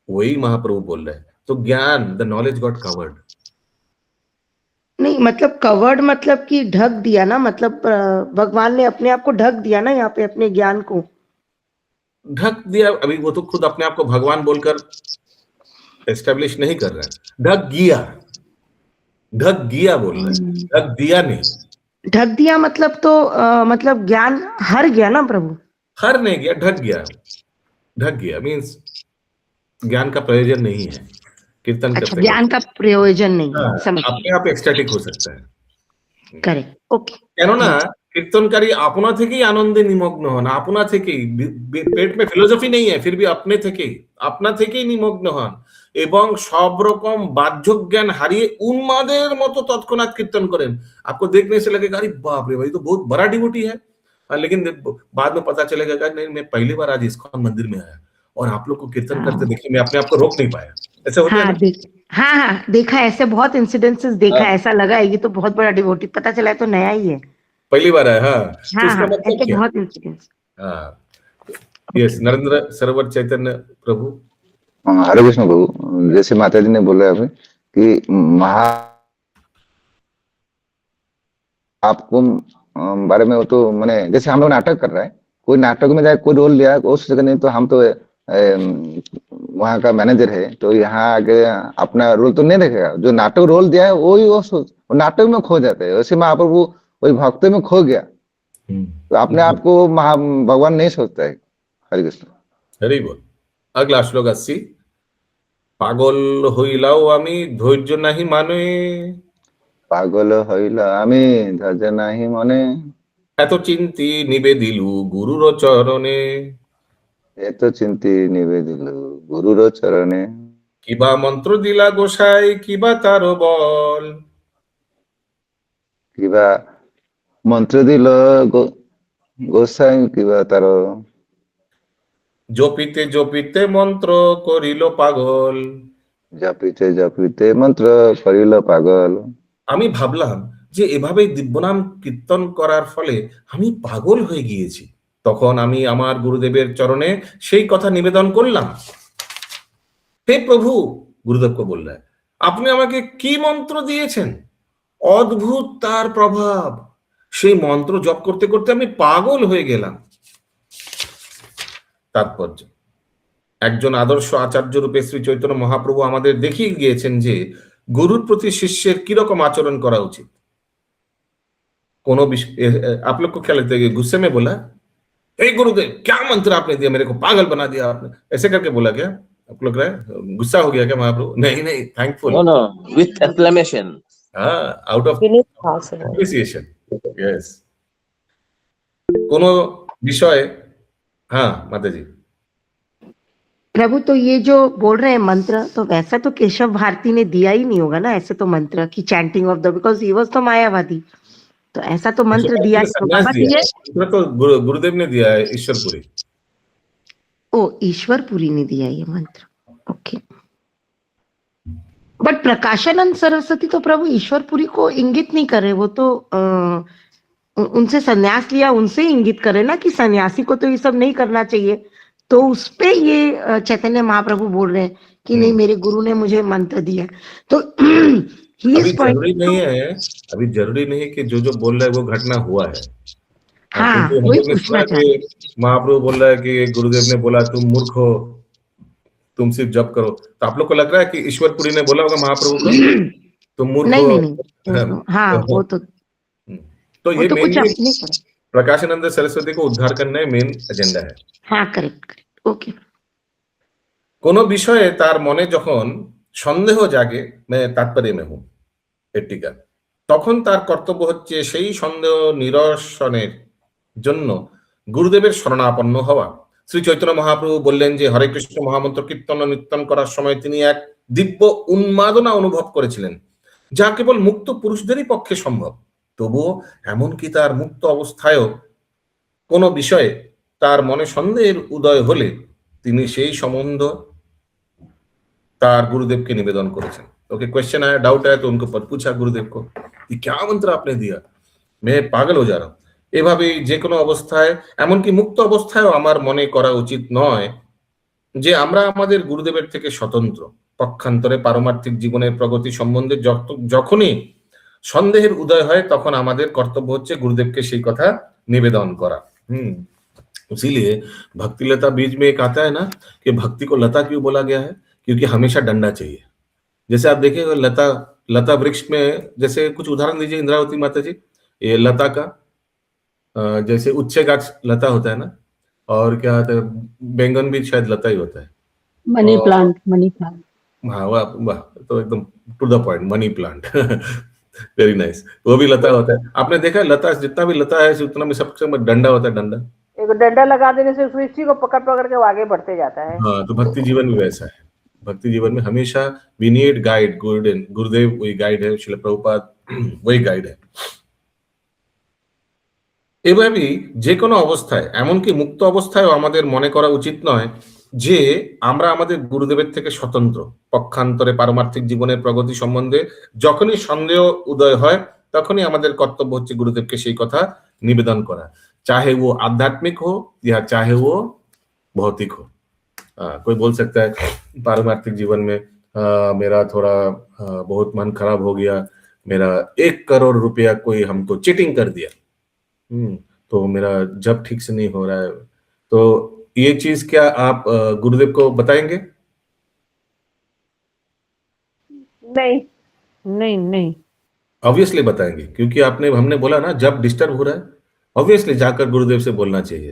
वही महाप्रभु बोल रहे हैं। तो ज्ञान, द नॉलेज गॉट कवर्ड। नहीं मतलब कवर्ड मतलब कि ढक दिया ना, मतलब भगवान ने अपने आप को ढक दिया ना यहाँ पे, अपने ज्ञान को ढक दिया। अभी वो तो खुद अपने आप को भगवान बोलकर एस्टेब्लिश नहीं कर रहे हैं, ढक गया बोल रहे हैं, ढक दिया नहीं। ढक दिया मतलब तो मतलब ज्ञान हर गया ना प्रभु? हर नहीं गया, ढक गया मीन्स ज्ञान का प्रयोजन नहीं है कीर्तन अच्छा, करते ज्ञान का प्रयोजन नहीं है, समझ अपने आप एक्सटैटिक हो सकता है। Correct, okay. কেননা কীর্তনকারী আপনা থেকেই আনন্দে নিমগ্ন হন, আপনা থেকেই, পেট में फिलोसफी नहीं है फिर भी আপনা থেকেই নিমগ্ন হন এবং সব রকম বাহ্য জ্ঞান হারিয়ে উন্মাদের মতো তৎক্ষণাৎ কীর্তন করেন। आपको देखने से लगेगा अरे बाप रे भाई तो बहुत बड़ा डिवोटी है, लेकिन बाद में पता चलेगा नहीं मैं पहली बार आज इस्कॉन मंदिर में आया और आप लोग को कीर्तन करते देखे मैं अपने आप को रोक नहीं पाया। ऐसा होता है ना? हाँ देखा, ऐसे बहुत इंसिडेंसेस देखा, ऐसा लगा ये तो बहुत बड़ा डिवोटी, पता चला तो नया ही है, पहली बार है। हाँ, तो इसका मतलब ऐसे क्या? बहुत इंसिडेंस। हाँ, यस, नरेंद्र सरोवर चैतन्य प्रभु। हरे कृष्ण प्रभु, जैसे माता जी ने बोला अभी कि आपको बारे में वो तो मैंने जैसे हम लोग नाटक कर रहे हैं, कोई नाटक में जाए कोई रोल लिया उस जगह नहीं तो हम तो वहाँ का मैनेजर है, तो यहाँ आके अपना रोल तो नहीं देखेगा, जो नाटक रोल दिया है वही वो नाटक में खो जाते हैं। वैसे महाप्रभु वही भक्त में खो गया, तो अपने आप को भगवान नहीं सोचता है। हरे कृष्ण। हरि बोल। अगला श्लोक 80। পাগল হইলাও আমি ধৈর্য নাহি মানে, পাগল হইল আমি ধৈর্য নাহি মনে, এত চিন্তি নিবেদিলু গুরুর চরণে, এত চিন্তি নিবেদিল গুরুর চরণে, কিবা মন্ত্র দিলা গোসাই কিবা তার বল, কিবা মন্ত্র দিল গোসাই কিবা তার, জপিতে জপিতে মন্ত্র করিল পাগল। জপিতে জপিতে মন্ত্র করিল পাগল। আমি ভাবলাম যে এভাবে দিব্যনাম কীর্তন করার ফলে আমি পাগল হয়ে গিয়েছি। তখন আমি আমার গুরুদেবের চরণে সেই কথা নিবেদন করলাম। হে প্রভু, গুরুদেবকে বললেন, আপনি আমাকে কি মন্ত্র দিয়েছেন? অদ্ভুত তার প্রভাব। সেই মন্ত্র জপ করতে করতে আমি পাগল হয়ে গেলাম। তাৎপর্য, একজন আদর্শ আচার্য রূপে শ্রী চৈতন্য মহাপ্রভু আমাদের দেখিয়ে গিয়েছেন যে গুরুর প্রতি শিষ্যের কিরকম আচরণ করা উচিত। কোনো आप लोग को क्या लगता है कि गुस्से में बोला, ए गुरुदेव क्या मंत्र आपने दिया, मेरे को पागल बना दिया आपने, ऐसे करके बोला क्या? आपको लग रहा है गुस्सा हो गया क्या महाप्रभु? नहीं नहीं, thankful. No, no, with acclamation. Out of appreciation. Yes. কোনো বিষয়ে, हाँ माता जी। प्रभु, तो ये जो बोल रहे हैं मंत्र, तो वैसा तो केशव भारती ने दिया ही नहीं होगा ना ऐसे तो मंत्र की chanting of the, because he was तो मायावादी, तो ऐसा तो मंत्र दिया नहीं होगा। बट ये इसमें तो गुरुदेव ने दिया है, ईश्वरपुरी। ओ, ईश्वरपुरी ने दिया ये मंत्र, ओके। बट प्रकाशानंद सरस्वती तो प्रभु ईश्वरपुरी को इंगित नहीं कर रहे, वो तो उनसे संन्यास लिया, उनसे इंगित करे ना कि सन्यासी को तो ये सब नहीं करना चाहिए। तो उसपे ये चैतन्य महाप्रभु बोल रहे हैं कि नहीं, मेरे गुरु ने मुझे मंत्र दिया। तो अभी जरूरी नहीं है, अभी जरूरी नहीं कि जो जो बोल रहा है वो घटना हुआ है। हाँ, वही पूछना चाहते। महाप्रभु बोल रहा है कि गुरुदेव ने बोला तुम मूर्ख हो, तुम सिर्फ जप करो। तो आप लोग को लग रहा है कि ईश्वरपुरी ने बोला होगा महाप्रभु को तुम मूर्ख हो? नहीं, हाँ वो तो ये कुछ मेन अपने प्रकाशानंद सरस्वती को उद्धार करना मेन एजेंडा है। हाँ, करेक्ट, ओके। কোনো বিষয়ে তার মনে যখন সন্দেহ জাগে, তাৎপর্য में हूं এটিকা, তখন তার কর্তব্য হচ্ছে সেই সন্দেহ নিরসনের জন্য গুরুদেবের শরণাপন্ন হওয়া। শ্রী চৈতন্য মহাপ্রভু বললেন যে হরে কৃষ্ণ মহামন্ত্র কীর্তন ও নিত্যন করার সময় তিনি এক দিব্য উন্মাদনা অনুভব করেছিলেন, যা কেবল মুক্ত পুরুষদেরই পক্ষে সম্ভব। তবুও এমনকি তার মুক্ত অবস্থায়ও কোনো বিষয়ে তার মনে সন্দেহের উদয় হলে তিনি সেই সম্বন্ধ तार गुरुदेव के निवेदन करेছেন। ओके, क्वेश्चन आया, डाउट आया तो उनको पूछा गुरुदेव को कि क्या मंत्र आपने दिया, मैं पागल हो जा रहा हूं। এভাবেই যে কোনো অবস্থায়, এমনকি মুক্ত অবস্থায়ও আমার মনে করা উচিত নয় যে আমরা আমাদের গুরুদেবের থেকে স্বতন্ত্র। পক্ষান্তরে পারমার্থিক জীবনের প্রগতি সম্বন্ধে যখনই সন্দেহের উদয় হয় তখন আমাদের কর্তব্য হচ্ছে গুরুদেবকে সেই কথা নিবেদন করা। इसीलिए भक्ति लता बीज में एक आता है ना कि भक्ति को लता क्यों बोला गया है, क्योंकि हमेशा डंडा चाहिए। जैसे आप देखिए लता वृक्ष में, जैसे कुछ उदाहरण दीजिए इंद्रावती माता जी, ये लता का जैसे उच्चे गाछ लता होता है ना, और क्या होता है, बैंगन भी शायद लता ही होता है। Money plant, money plant. हाँ, वाह वाह, तो एकदम to the point, money plant. Very nice, वो भी लता होता है। आपने देखा लता, जितना भी लता है उतना में सबसे डंडा होता है। डंडा, एक डंडा लगा देने से इसी को पकड़ पकड़ के वो आगे बढ़ते जाता है। हाँ, तो भक्ति जीवन भी वैसा है। भक्ति जीवन में हमेशा वी नीड गाइड, गुरुदेव वही गाइड है, श्रील प्रभुपाद वही गाइड है। এভাবেই যে কোনো অবস্থায়, এমনকি মুক্ত অবস্থায়ও আমাদের মনে করা উচিত নয় যে আমরা আমাদের গুরুদেবের থেকে স্বতন্ত্র। পক্ষান্তরে পারমার্থিক জীবনের প্রগতি সম্বন্ধে যখনই সন্দেহ উদয় হয় তখনই আমাদের কর্তব্য হচ্ছে গুরুদেবকে সেই কথা নিবেদন করা, चाहे वो आध्यात्मिक हो या चाहे वो भौतिक हो। कोई बोल सकता है पारमार्थिक जीवन में मेरा थोड़ा बहुत मन खराब हो गया, मेरा 1 करोड़ रुपया कोई हमको चीटिंग कर दिया, तो मेरा जब ठीक से नहीं हो रहा है, तो ये चीज क्या आप गुरुदेव को बताएंगे? नहीं नहीं नहीं ऑब्वियसली बताएंगे, क्योंकि आपने हमने बोला ना, जब डिस्टर्ब हो रहा है ऑब्वियसली जाकर गुरुदेव से बोलना चाहिए,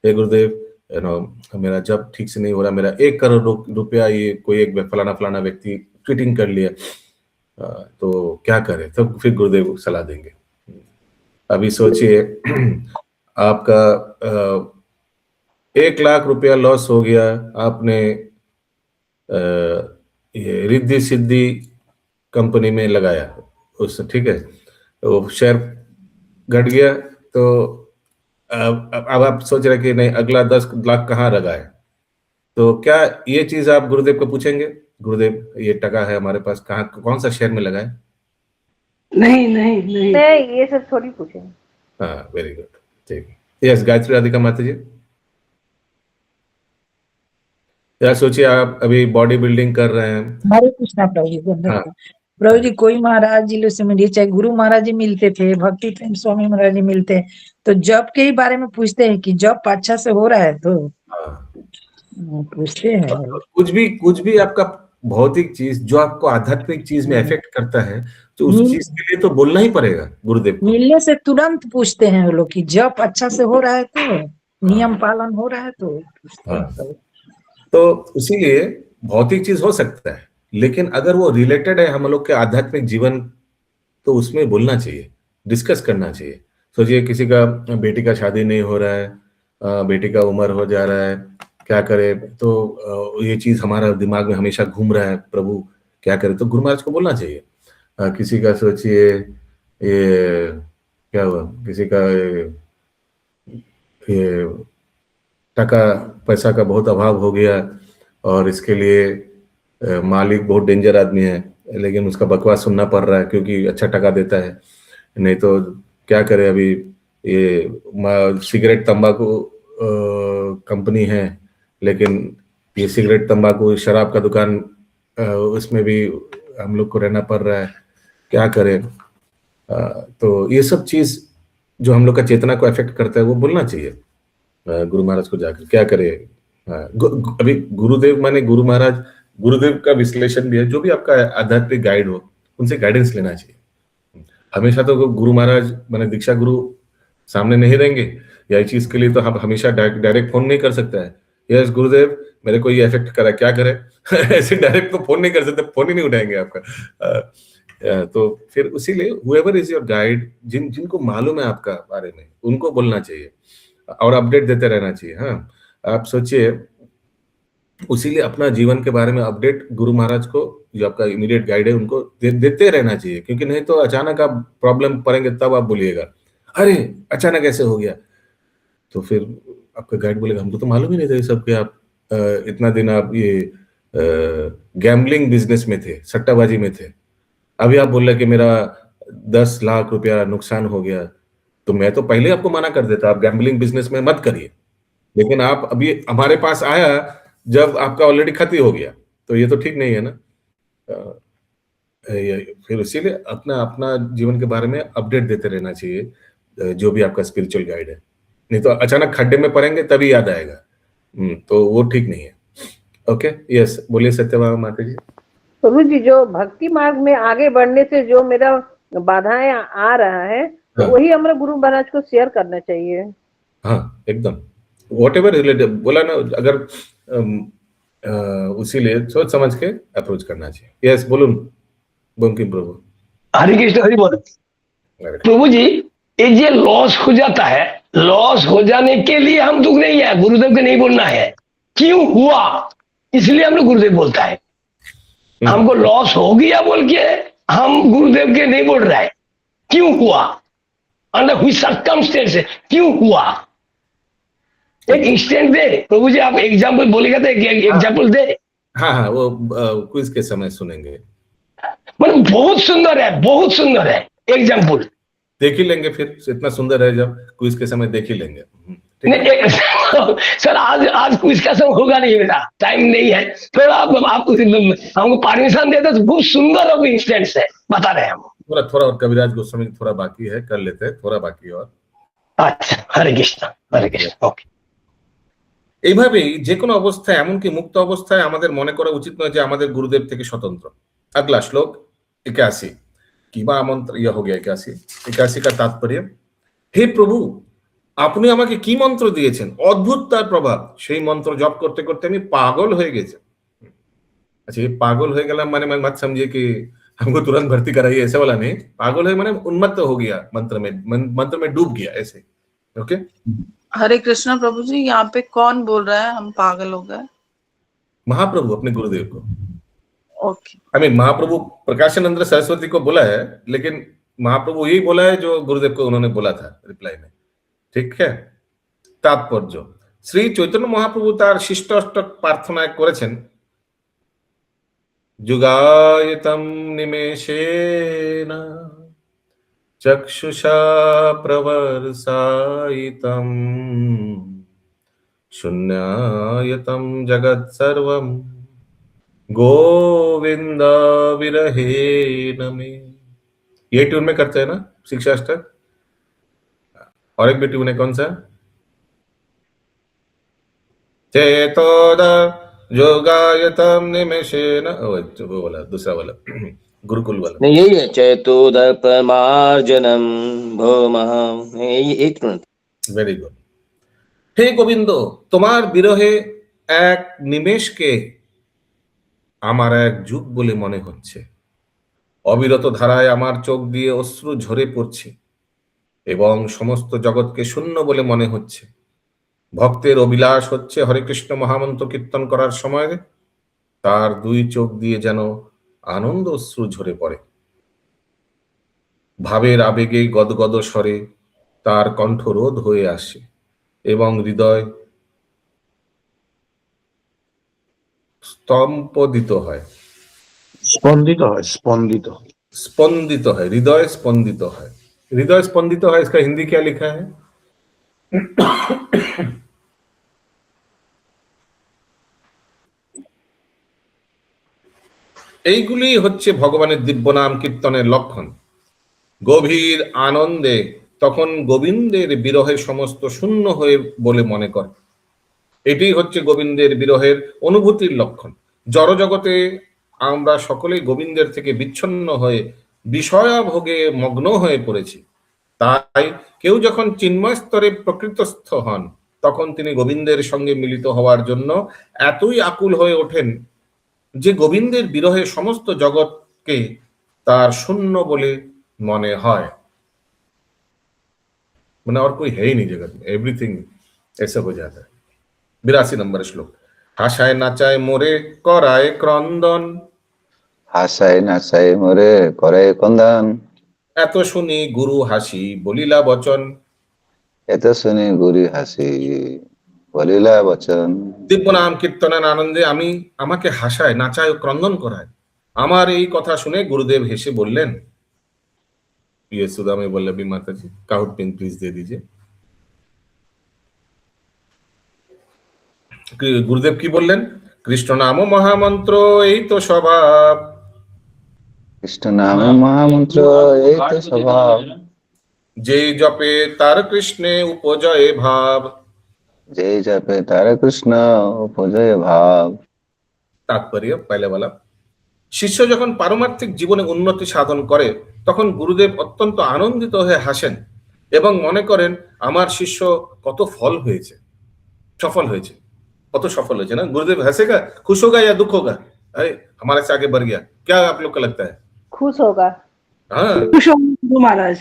हे गुरुदेव यू नो मेरा जब ठीक से नहीं हो रहा, मेरा 1 करोड़ रुपया ये कोई एक फलाना फलाना व्यक्ति ट्वीटिंग कर लिया, तो क्या करें, तो फिर गुरुदेव सलाह देंगे। अभी सोचिए आपका 1 लाख रुपया लॉस हो गया, आपने ये रिद्धि सिद्धि कंपनी में लगाया उस, ठीक है, तो शेयर घट गया, तो अब आप सोच रहे कि नहीं अगला 10 लाख कहाँ लगाए, तो क्या ये चीज आप गुरुदेव को पूछेंगे, गुरुदेव ये टका है हमारे पास, कहाँ कौन सा शेयर में लगाए? नहीं नहीं नहीं नहीं, ये सब थोड़ी पूछेंगे। हाँ, वेरी गुड, ठीक है। यस, गायत्री राधिका माता जी, या सोचिए आप अभी बॉडी बिल्डिंग कर रहे हैं। हरे कृष्णा प्रभु जी, हाँ। प्रभु जी कोई महाराज जी लोग से मिलिए, चाहे गुरु महाराज जी मिलते थे, भक्ति प्रेम स्वामी महाराज जी मिलते हैं, तो जप के ही बारे में पूछते हैं कि जप अच्छा से हो रहा है, तो पूछते हैं। कुछ भी आपका भौतिक चीज जो आपको आध्यात्मिक चीज में इफेक्ट करता है, तो उस चीज के लिए तो बोलना ही पड़ेगा गुरुदेव को। मिलने से तुरंत पूछते हैं वो लोग कि जप अच्छा से हो रहा है, तो नियम पालन हो रहा है, तो पूछते हैं। तो इसीलिए भौतिक चीज हो सकता है, लेकिन अगर वो रिलेटेड है हम लोग के आध्यात्मिक जीवन, तो उसमें बोलना चाहिए, डिस्कस करना चाहिए। सोचिए किसी का बेटी का शादी नहीं हो रहा है, बेटी का उम्र हो जा रहा है, क्या करे, तो ये चीज हमारा दिमाग में हमेशा घूम रहा है, प्रभु क्या करे, तो गुरु महाराज को बोलना चाहिए। किसी का सोचिए ये क्या हुआ, किसी का ये टका पैसा का बहुत अभाव हो गया, और इसके लिए मालिक बहुत डेंजर आदमी है, लेकिन उसका बकवास सुनना पड़ रहा है क्योंकि अच्छा टका देता है, नहीं तो क्या करे। अभी ये सिगरेट तंबाकू कंपनी है, लेकिन ये सिगरेट तंबाकू शराब का दुकान, उसमें भी हम लोग को रहना पड़ रहा है, क्या करें। तो ये सब चीज जो हम लोग का चेतना को अफेक्ट करता है, वो बोलना चाहिए गुरु महाराज को जाकर, क्या करे। अभी गुरुदेव माने गुरु महाराज, गुरुदेव का विश्लेषण भी है, जो भी आपका आध्यात्मिक गाइड हो उनसे गाइडेंस लेना चाहिए। हमेशा तो गुरु महाराज माने दीक्षा गुरु सामने नहीं रहेंगे, या इस चीज के लिए तो हम हमेशा डायरेक्ट फोन नहीं कर सकता है, यस गुरुदेव मेरे को ये इफेक्ट करा, क्या करे ऐसे डायरेक्ट तो फोन नहीं कर सकते, फोन ही नहीं उठाएंगे आपका। तो फिर इसीलिए हुएवर इज योर गाइड, जिनको मालूम है आपका बारे में, उनको बोलना चाहिए और अपडेट देते रहना चाहिए। हाँ, आप सोचिए, उसीलिए अपना जीवन के बारे में अपडेट गुरु महाराज को, जो आपका इमीडिएट गाइड है, उनको देते रहना चाहिए, क्योंकि नहीं तो अचानक आप प्रॉब्लम पड़ेंगे, तब आप बोलिएगा अरे अचानक ऐसे हो गया, तो फिर आपका गाइड बोलेगा हमको तो मालूम ही नहीं था ये सब, कि आप इतना दिन आप ये गैम्बलिंग बिजनेस में थे, सट्टाबाजी में थे, अभी आप बोल रहे कि मेरा 10 लाख रुपया नुकसान हो गया, तो मैं तो पहले आपको मना कर देता, आप गैम्बलिंग बिजनेस में मत करिए, लेकिन आप अभी हमारे पास आया जब आपका ऑलरेडी खत्म हो गया, तो ये तो ठीक नहीं है ना। फिर इसीलिए अपना जीवन के बारे में अपडेट देते रहना चाहिए, जो भी आपका स्पिरिचुअल गाइड है, नहीं तो अचानक खड्डे में पड़ेंगे तभी याद आएगा, तो वो ठीक नहीं है। ओके, यस, बोलिए सत्यभामा माता जी। प्रभु जी, जो भक्ति मार्ग में आगे बढ़ने से जो मेरा बाधाएं आ रहा है, तो वही हमारे गुरु महाराज को शेयर करना चाहिए। हाँ, एकदम व्हाटएवर रिलेटेड बोला ना, अगर उसीलिए सोच समझ के अप्रोच करना चाहिए। यस, बोलून बंकिम प्रभु। हरे कृष्ण, हरि बोल। प्रभु जी, एक ये लॉस हो जाता है, लॉस हो जाने के लिए हम दुख नहीं है, गुरुदेव के नहीं बोलना है, क्यों हुआ इसलिए हम लोग गुरुदेव बोलता है। हमको लॉस हो गया बोल के हम गुरुदेव के नहीं बोल रहे हैं, क्यों हुआ, अंडर व्हिच सर्कमस्टेंस, क्यों हुआ। एक इंस्टेंट दे प्रभु जी, आप एग्जाम्पल बोलेगा तो एग्जाम्पल दे। हाँ, वो क्विज के समय सुनेंगे, मतलब बहुत सुंदर है, बहुत सुंदर है, एग्जाम्पल देख ही लेंगे, फिर इतना सुंदर है जब क्विज के समय देख ही लेंगे। सर आज क्विज का समय होगा नहीं, मेरा टाइम नहीं है, फिर आप हमको परमिशन देते तो बहुत सुंदर और इंस्टेंट है, बता रहे हैं हम। थोड़ा और कविराज गोस्वामी थोड़ा बाकी है, कर लेते हैं, थोड़ा बाकी और। अच्छा, हरे कृष्ण, हरे कृष्ण। ओके, এইভাবেই যে কোনো অবস্থায়, এমনকি মুক্ত অবস্থায় আমাদের মনে করা উচিত নয় যে আমাদের গুরুদেব থেকে স্বতন্ত্র। अगला श्लोक 81 की मंत्र यह हो गया 81 का तात्पर्य, हे प्रभु আপনি আমাকে কি মন্ত্র দিয়েছেন, অদ্ভুত তার প্রভাব, সেই মন্ত্র জপ করতে করতে আমি পাগল হয়ে গেছি। अच्छा ये पागल हो गया माने मत समझिए कि हमको तुरंत भर्ती कराइए, ऐसा वाला नहीं। पागल है माने उन्मत्त हो गया, मंत्र में डूब गया ऐसे। ओके, हरे कृष्णा प्रभु जी, यहाँ पे कौन बोल रहा है हम पागल हो गए? महाप्रभु अपने गुरुदेव को। ओके, आई मीन महाप्रभु प्रकाशानंद सरस्वती को बोला है, लेकिन महाप्रभु यही बोला है जो गुरुदेव को उन्होंने बोला था रिप्लाई में। ठीक है, तात्पर्य श्री चैतन्य महाप्रभु तार शिष्टाष्टक प्रार्थना करेছেন, जुगायतम निमेषेन चक्षुषा प्रवर्सायितम शून्यायतम जगत सर्वम गोविंद विरहेण मे। ये ट्यून में करते हैं ना शिक्षाष्टक। और एक भी ट्यून है, कौन सा? चेतोद योगायतम निमेषेन, वो वाला दूसरा वाला गुरुकुल वाला नहीं, यही है, चेतोदर्पमार्जनम भौमः, यही एक मिनट। Very good. हे गोविंद, তোমার বিরহে এক নিমেষকে আমার এক যুগ বলে মনে হচ্ছে। অবিরত ধারায় আমার চোখ দিয়ে অশ্রু ঝরে পড়ছে এবং সমস্ত জগৎকে শূন্য বলে মনে হচ্ছে। ভক্তের অভিলাষ হচ্ছে হরে কৃষ্ণ মহামন্ত্র কীর্তন করার সময় তার দুই চোখ দিয়ে যেন আনন্দ অশ্রু ঝরে পড়ে। ভাবের আবেগে গদগদ স্বরে তার কণ্ঠরোধ হয়ে আসে এবং হৃদয় স্তম্ভিত হয়, स्पंदित है, हृदय स्पंदित है। हृदय स्पंदित है, इसका हिंदी क्या लिखा है? এইগুলি হচ্ছে ভগবানের দিব্য নাম কীর্তনের লক্ষণ। গভীর আনন্দে তখন গোবিন্দের বিরহে সমস্ত শূন্য হয়ে বলে মনে করে। এটি হচ্ছে গোবিন্দের বিরহের অনুভূতির লক্ষণ। জড় জগতে আমরা সকলেই গোবিন্দের থেকে বিচ্ছিন্ন হয়ে বিষয়াভোগে মগ্ন হয়ে পড়েছি। তাই কেউ যখন চিন্ময় স্তরে প্রকৃতস্থ হন তখন তিনি গোবিন্দের সঙ্গে মিলিত হওয়ার জন্য এতই আকুল হয়ে ওঠেন যে গোবিন্দের বিরহে সমস্ত জগৎকে তার শূন্য বলে মনে হয়। মানে और कोई है ही नहीं जगत में, एवरीथिंग ऐसा हो जाता है। 82 नंबर श्लोक, হাসায় নাচায় মোরে করায় ক্রন্দন, হাসায় নাচায় মোরে করায় ক্রন্দন, এত শুনি গুরু হাসি বলিলা বচন। এত শুনি গুরু হাসি বলিলা বচন। দিব্য নাম কীর্তনের আনন্দে আমাকে হাসায় নাচায় ও ক্রন্দন করায়। আমার এই কথা শুনে গুরুদেব হেসে বললেন, ये सुधा में वल्लभी माता जी काउट पिन प्लीज दे दीजिए। गुरुदेव की बोललेन, कृष्ण नाम महामंत्र এই তো স্বভাব, কৃষ্ণ নাম মহামন্ত্র এই তো স্বভাব, যেই জপে তার কৃষ্ণে উপজয়ে ভাব। যেই জপে তার কৃষ্ণ উপজয় ভাব। তাৎপর্য পहले वाला, শিষ্য যখন পারমার্থিক জীবনে উন্নতি সাধন করে তখন গুরুদেব অত্যন্ত আনন্দিত হয়ে হাসেন এবং মনে করেন আমার শিষ্য কত সফল হয়েছে, কত সফল হয়েছে না। गुरुदेव हंसेगा, खुश होगा या दुख होगा? अरे हमारे से आगे बढ़ गया, क्या आप लोग को लगता है? खुश होगा। हाँ, खुश होगा महाराज।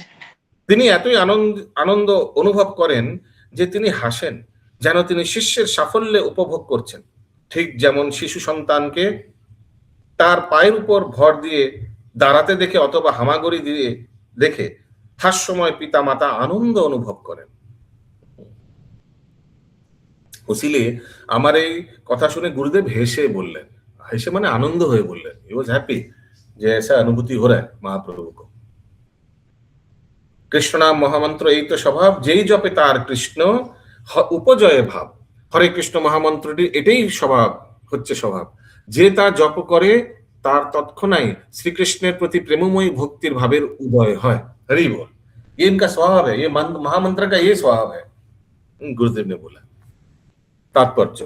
তিনি এতই আনন্দ অনুভব করেন যে তিনি হাসেন, যেন তিনি শিষ্যের সাফল্যে উপভোগ করছেন। ঠিক যেমন শিশু সন্তানকে তার পায়ের উপর ভর দিয়ে দাঁড়াতে দেখে অথবা হামাগুড়ি দিয়ে দেখে হাস্যময় পিতা মাতা আনন্দ অনুভব করেন। इसीलिए আমার এই কথা শুনে गुरुदेव হেসে বললেন, হেসে মানে আনন্দ হয়ে বললেন, ही वाज हैप्पी যে ऐसा अनुभूति हो रहा है महाप्रभु को। কৃষ্ণ নাম মহামন্ত্র এই তো স্বভাব, যেই জপে তার কৃষ্ণ উপজয় ভাব। হরে কৃষ্ণ মহামন্ত্রটি এটাই স্বভাব, হচ্ছে স্বভাব, যে তা জপ করে তার তৎক্ষণাৎ শ্রীকৃষ্ণের প্রতি প্রেমময়ী ভক্তির ভাবের উদয় হয়। হরি बोल, ये इनका स्वभाव है, ये महामंत्र का ये स्वभाव है, गुरुदेव ने बोला। তাৎপর্য,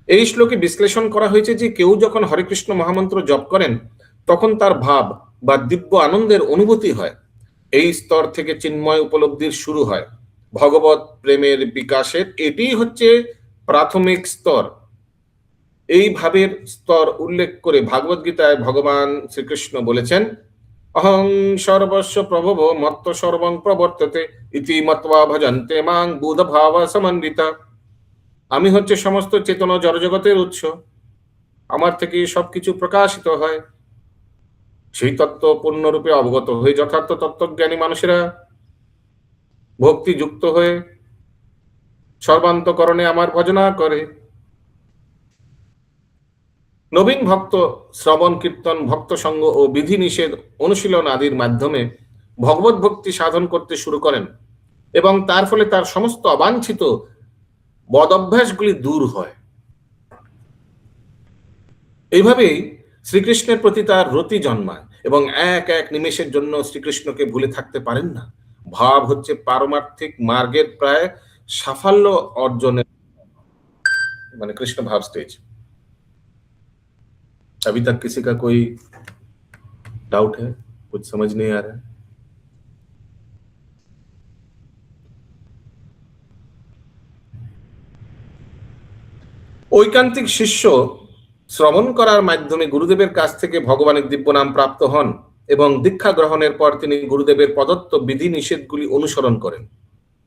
এই শ্লোকে বিশ্লেষণ করা হয়েছে যে কেউ যখন হরে কৃষ্ণ মহামন্ত্র জপ করেন তখন তার ভাব বা দিব্য আনন্দের অনুভূতি হয়। এই স্তর থেকে চিন্ময় উপলব্ধির শুরু হয়। ভগবত প্রেমের বিকাশের এটি হচ্ছে প্রাথমিক স্তর। এই ভাবের স্তর উল্লেখ করে ভাগবত গীতায় ভগবান শ্রীকৃষ্ণ বলেছেন, অহং সর্বস্ব প্রভব মত্ত সর্বং প্রবর্ততে ইতি মত্বা ভজন্তে মাং বুধ ভাব সমন্বিতা। আমি হচ্ছে সমস্ত চেতনা জড়জগতের উৎস, আমার থেকে সবকিছু প্রকাশিত হয়। সেই তত্ত্ব পূর্ণরূপে অবগত হয়ে যথার্থ তত্ত্বজ্ঞানী মানুষেরা ভক্তি যুক্ত হয়ে সর্বান্তকরণে আমার ভজনা করে। নবীন ভক্ত শ্রবণ কীর্তন ভক্ত সঙ্গ ও বিধি নিষেধ অনুশীলন আদির মাধ্যমে ভগবত ভক্তি সাধন করতে শুরু করেন এবং তার ফলে তার সমস্ত অবাঞ্ছিত বদ অভ্যাসগুলি দূর হয়। এইভাবেই শ্রীকৃষ্ণের প্রতি তার রতি জন্মায় এবং এক এক নিমেষের জন্য শ্রীকৃষ্ণকে ভুলে থাকতে পারেন না। ভাব হচ্ছে পারমার্থিক মার্গের প্রায় সাফল্য অর্জনের মানে कृष्ण भाव स्टेज। अभी तक किसी का कोई डाउट है? कुछ समझ नहीं आ रहा है? ঐকান্তিক শিষ্য শ্রবণ করার মাধ্যমে গুরুদেবের কাছ থেকে ভগবানের দিব্য নাম প্রাপ্ত হন এবং দীক্ষা গ্রহণের পর তিনি গুরুদেবের প্রদত্ত বিধি নিষেধগুলি অনুসরণ করেন।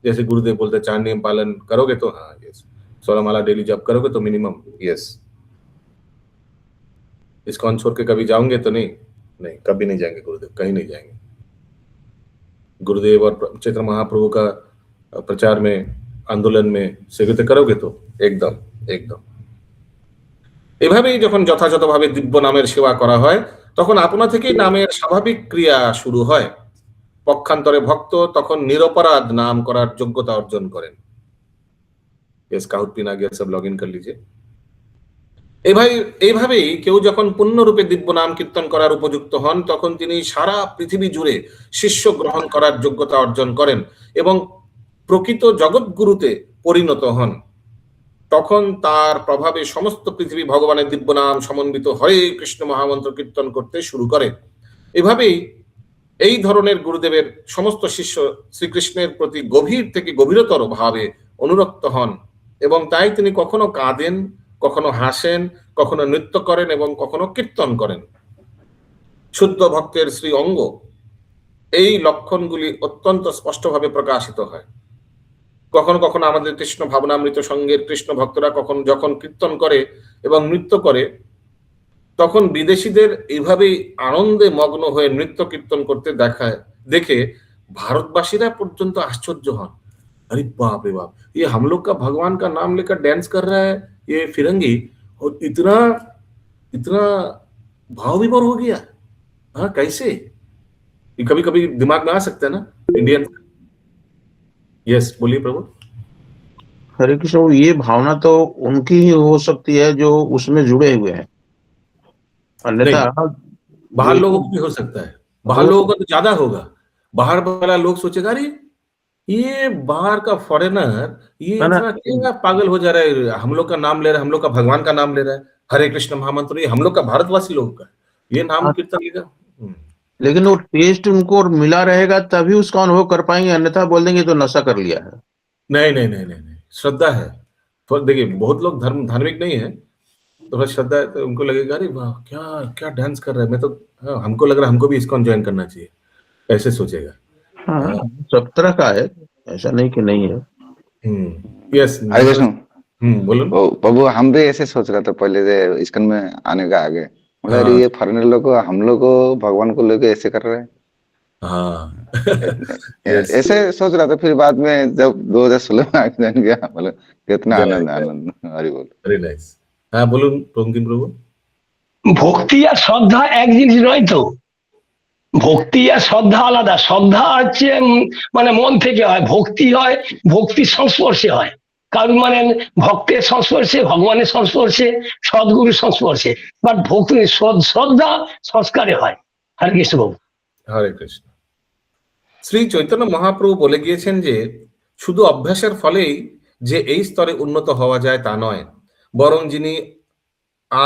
जैसे गुरुदेव बोलते 4 नियम पालन करोगे तो हाँ यस, 16 माला डेली जप करोगे तो मिनिमम यस, इस्कॉन छोड़ के कभी जाओगे तो नहीं, कभी नहीं जाएंगे गुरुदेव, कहीं नहीं जाएंगे। गुरुदेव और चैतन्य महाप्रभु का प्रचार में आंदोलन में सेवित करोगे तो एकदम एकदम। এভাবেই যখন যথাযথভাবে দিব্য নামের সেবা করা হয় তখন আপনা থেকেই নামের স্বাভাবিক ক্রিয়া শুরু হয়। পক্ষান্তরে ভক্ত তখন নিরপরাধ নাম করার যোগ্যতা অর্জন করেন। यस काउट पिन आ गया, सब लॉगिन कर लीजिए। এইভাবেই কেউ যখন পূর্ণরূপে দিব্য নাম কীর্তন করার উপযুক্ত হন তখন তিনি সারা পৃথিবী জুড়ে শিষ্য গ্রহণ করার যোগ্যতা অর্জন করেন এবং প্রকৃত জগৎগুরুতে পরিণত হন। তখন তার প্রভাবে সমস্ত পৃথিবী ভগবানের দিব্য নাম সমন্বিত হয়ে কৃষ্ণ মহামন্ত্র কীর্তন করতে শুরু করে। এভাবেই এই ধরনের গুরুদেবের সমস্ত শিষ্য শ্রীকৃষ্ণের প্রতি গভীর থেকে গভীরতর ভাবে অনুরক্ত হন এবং তাই তিনি কখনো কাঁদেন, কখনো হাসেন, কখনো নৃত্য করেন এবং কখনো কীর্তন করেন। শুদ্ধ ভক্তের শ্রী অঙ্গ এই লক্ষণগুলি অত্যন্ত স্পষ্টভাবে প্রকাশিত হয়। কখনো কখনো আমাদের কৃষ্ণ ভাবনামৃত সঙ্গের কৃষ্ণ ভক্তরা যখন কীর্তন করে এবং নৃত্য করে তখন বিদেশিদের এইভাবেই আনন্দে মগ্ন হয়ে নৃত্য কীর্তন করতে দেখে ভারতবাসীরা পর্যন্ত আশ্চর্য হন। अरे बाप रे बाप, ये हम लोग का भगवान का नाम लेकर डांस कर रहा है ये फिरंगी, और इतना इतना भाव विभोर हो गया। हाँ कैसे? ये कभी कभी दिमाग में आ सकता है ना इंडियन। यस बोलिए प्रभु। हरे कृष्ण, ये भावना तो उनकी ही हो सकती है जो उसमें जुड़े हुए हैं, अन्यथा बाहर लोगों को भी हो सकता है। बाहर लोगों का तो ज्यादा होगा। बाहर वाला लोग सोचेगा अरे ये बाहर का फॉरेनर ये इतना क्या पागल हो जा रहा है, हम लोग का नाम ले रहा है, हम लोग का भगवान का नाम ले रहा है, हरे कृष्ण महामंत्र ये हम लोग का भारतवासी लोगों का ये नाम कीर्तन लेगा। लेकिन वो टेस्ट उनको मिला रहेगा तभी उसका अनुभव कर पाएंगे, अन्यथा बोल देंगे तो नशा कर लिया है। नहीं नहीं नहीं नहीं, नहीं। श्रद्धा है तो देखिए बहुत लोग धार्मिक नहीं है तो श्रद्धा है तो उनको लगेगा अरे वाह क्या क्या डांस कर रहा है, मैं तो हमको लग रहा है हमको भी इसको ज्वाइन करना चाहिए, ऐसे सोचेगा। हाँ, सब तरह का है, ऐसा नहीं कि नहीं है। यस हरे कृष्ण। बोलो प्रभु, हम भी ऐसे सोच रहे थे पहले से इस्कॉन में आने का आगे, मतलब ये फॉरेनर लोग हम लोग को भगवान को लेके ऐसे कर रहे हैं। हाँ ऐसे सोच रहा था, फिर बाद में जब 2016 में एक्सीडेंट गया मतलब कितना आनंद आनंद। हरि बोल। Very nice. হ্যাঁ বলুন রঙ্কিম প্রভু। ভক্তি আর শ্রদ্ধা এক জিনিস নয় তো, ভক্তি আর শ্রদ্ধা আলাদা। শ্রদ্ধা হচ্ছে মানে মন থেকে হয়, ভক্তি হয় ভক্তির সংস্পর্শে হয়, কারণ মানে ভক্তের সংস্পর্শে, ভগবানের সংস্পর্শে, সদ্গুরুর সংস্পর্শে। বাট ভক্তি শ্রদ্ধা সংস্কারে হয়। হরে কৃষ্ণ বাবু। হরে কৃষ্ণ। শ্রী চৈতন্য মহাপ্রভু বলে গিয়েছেন যে শুধু অভ্যাসের ফলেই যে এই স্তরে উন্নত হওয়া যায় তা নয়, বরং যিনি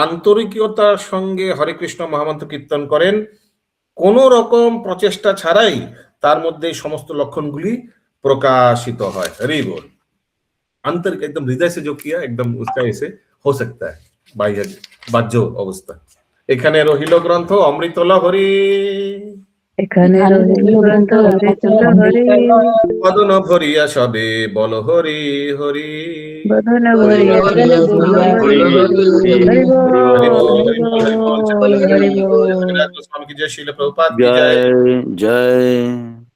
আন্তরিকতার সঙ্গে হরে কৃষ্ণ মহামন্ত্র কীর্তন করেন, কোন রকম প্রচেষ্টা ছাড়াই তার মধ্যে এই সমস্ত লক্ষণগুলি প্রকাশিত হয়। হরি बोल। आंतरिक एकदम हृदय से जो किया एकदम उसका ऐसे हो सकता है बाह्य बाহ্য অবস্থা। এখানে রহিল গ্রন্থ অমৃতলা হরি, এখানে রহিল গ্রন্থ অমৃতলা হরি, বদন ভরিয়া সবে বল হরি হরি, বদন ভরিয়া সবে বল হরি হরি, হরি বল, হরি বল, হরি বল, হরি বল। स्वामी की जय, श्रील प्रभुपाद की जय। जय जय।